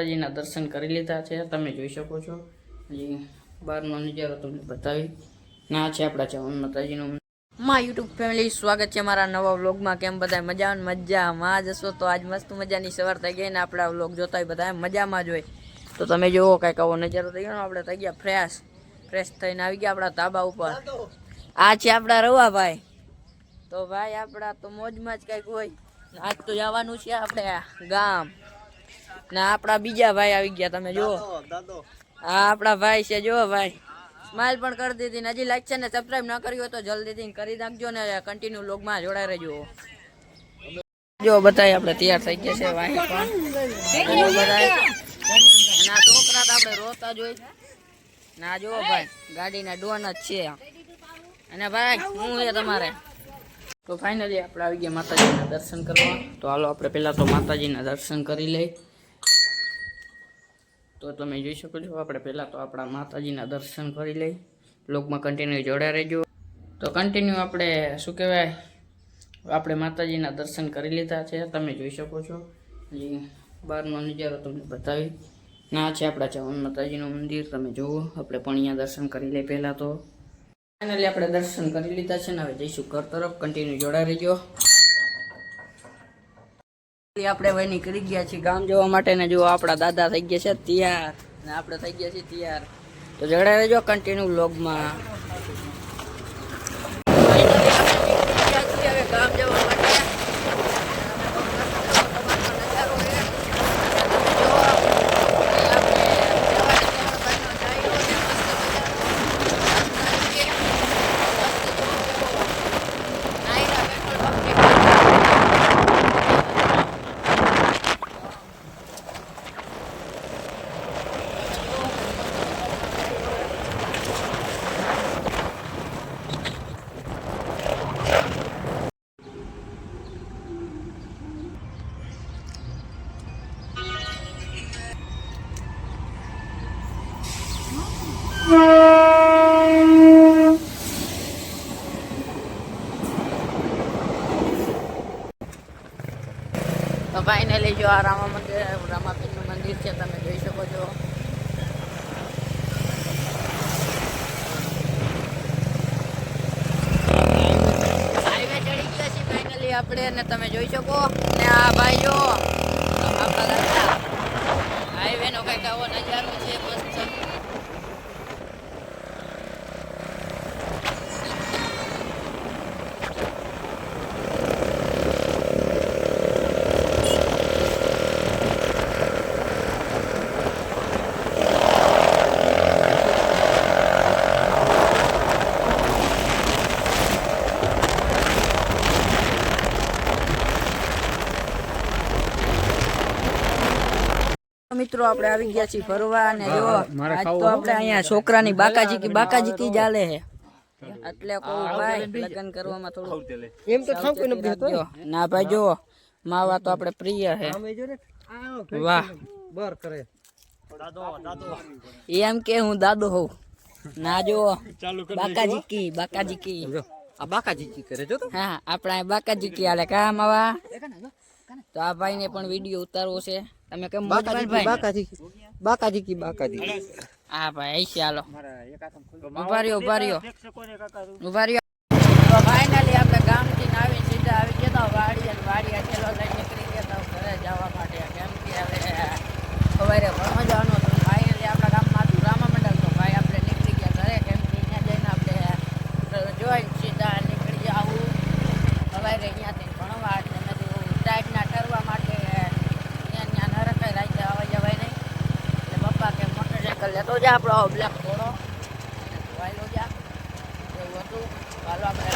માતાજીના દર્શન કરી લીધા છે, તમે જોઈ શકો છો। બહારનો નજારો તમને બતાવી ના છે આપણા ચવન માતાજીનું યુટ્યુબ ફેમિલી, સ્વાગત છે મારા નવા વ્લોગમાં। કેમ બધા મજામાં જશો? તો આજ મસ્ત મજાની સવાર થઈ ગઈ ને આપણા વ્લોગ જોતા બધા મજામાં જ હોય। તો તમે જુઓ કંઈક આવો નજારો થઈ ગયો, આપણે થઈ ગયા ફ્રેશ થઈને આવી ગયા આપણા ધાબા ઉપર। આ છે આપણા રવાભાઈ। તો ભાઈ આપણા તો મોજમાં જ કંઈક હોય। આજ તો જવાનું છે આપણે ગામ ને આપણા બીજા ભાઈ આવી ગયા, તમે જુઓ। હા આપણા ભાઈ છે, જુઓ ભાઈ સ્માઈલ પણ કરી દીધી ને હજી લાઈક છે ને સબસ્ક્રાઇબ ન કરી હોય તો જલ્દીથી કરી નાખજો ને કન્ટિન્યુ વ્લોગમાં જોડાઈ રહેજો। જો બતાય આપણે તૈયાર થઈ ગયા છે ભાઈ પણ બતાય ના છોકરા તો આપણે રોતા જોઈ ના જુઓ ભાઈ ગાડીના ડોન જ છે। અને ભાઈ શું છે તમારે? તો ફાઇનલી આપણે આવી ગયા માતાજીના દર્શન કરવા। તો હાલો આપણે પહેલાં તો માતાજીના દર્શન કરી લઈ। તો તમે જોઈ શકો છો આપણે પહેલાં તો આપણા માતાજીના દર્શન કરી લઈ। બ્લોગમાં કન્ટિન્યુ જોડાઈ રહેજો। તો કન્ટિન્યુ આપણે શું કહેવાય, આપણે માતાજીના દર્શન કરી લીધા છે, તમે જોઈ શકો છો। બહારનો નજારો તમને બતાવી ના છે આપણા ચવન માતાજીનું મંદિર, તમે જુઓ। આપણે પણ અહીંયા દર્શન કરી લઈએ પહેલાં તો। ફાઇનલી આપણે દર્શન કરી લીધા છે ને હવે જઈશું ઘર તરફ, કન્ટિન્યુ જોડાઈ રહેજો। આપણે હવે નીકળી ગયા છીએ ગામ જવા માટે ને જો આપણા દાદા થઈ ગયા છે તૈયાર ને આપણે થઈ ગયા છીએ તૈયાર। તો જોડાઈ રહેજો કન્ટિન્યુ વ્લોગમાં। હવે ગામ જવા માટે તો ફાઇનલી જો આ રામાપીરનું મંદિર છે, તમે જોઈ શકો છો। હાઈવે ચડી ગયા છે ફાઇનલી આપણે અને તમે જોઈ શકો। ને આ ભાઈ જો આપણા દાદા હાઈવેનો કંઈક આવો નજારો છે મસ્ત। મિત્રો આપણે આવી ગયા છીએ ફરવા અને જો આજ તો આપણે અહીંયા છોકરાની બાકાજી કી ચાલે છે, એટલે કહું ભાઈ લગ્ન કરવામાં થોડું એમ તો થાવ કોઈ નથી હતો ના ભાઈ જો માવા તો આપણે પ્રિય છે। વાહ બર કરે એમ કે હું દાદો હોઉં ના જો બાકાજી કી આ બાકાજી કી કરે જો તો હા આપણા બાકાજી કી હાલે કા માવા। તો આ ભાઈ ને પણ વિડીયો ઉતારવો છે, તમે કેમ બાકાજી હા ભાઈ આઈ ચાલો ઉભા રહ્યો તો ફાઇનલી આપણે ગામથી આવી સીધા આવી ગયા વાડી છેલ્લો લઈને નીકળી ગયા ઘરે જવા માટે, કેમ કે હવે સવારે ભણવા જવાનું હતું। ફાઇનલી આપણા ગામમાં હતું રામા મંડળ, તો ભાઈ આપણે નીકળી ગયા ઘરે, કેમ કે અહીંયા જઈને આપણે જોઈ સીધા નીકળી જવું સવારે અહીંયાથી ભણવા, એટલે મેં ટાઈટના ઠરવા માટે ત્યાં ન રખાય રાઈતે આવવા જવાય નહીં, એટલે પપ્પા કે મોટરસાઇકલ લેતો જા આપણો બ્લેક ઘોડો ધોવાયેલો જા એવું હતું। ચાલો આપણે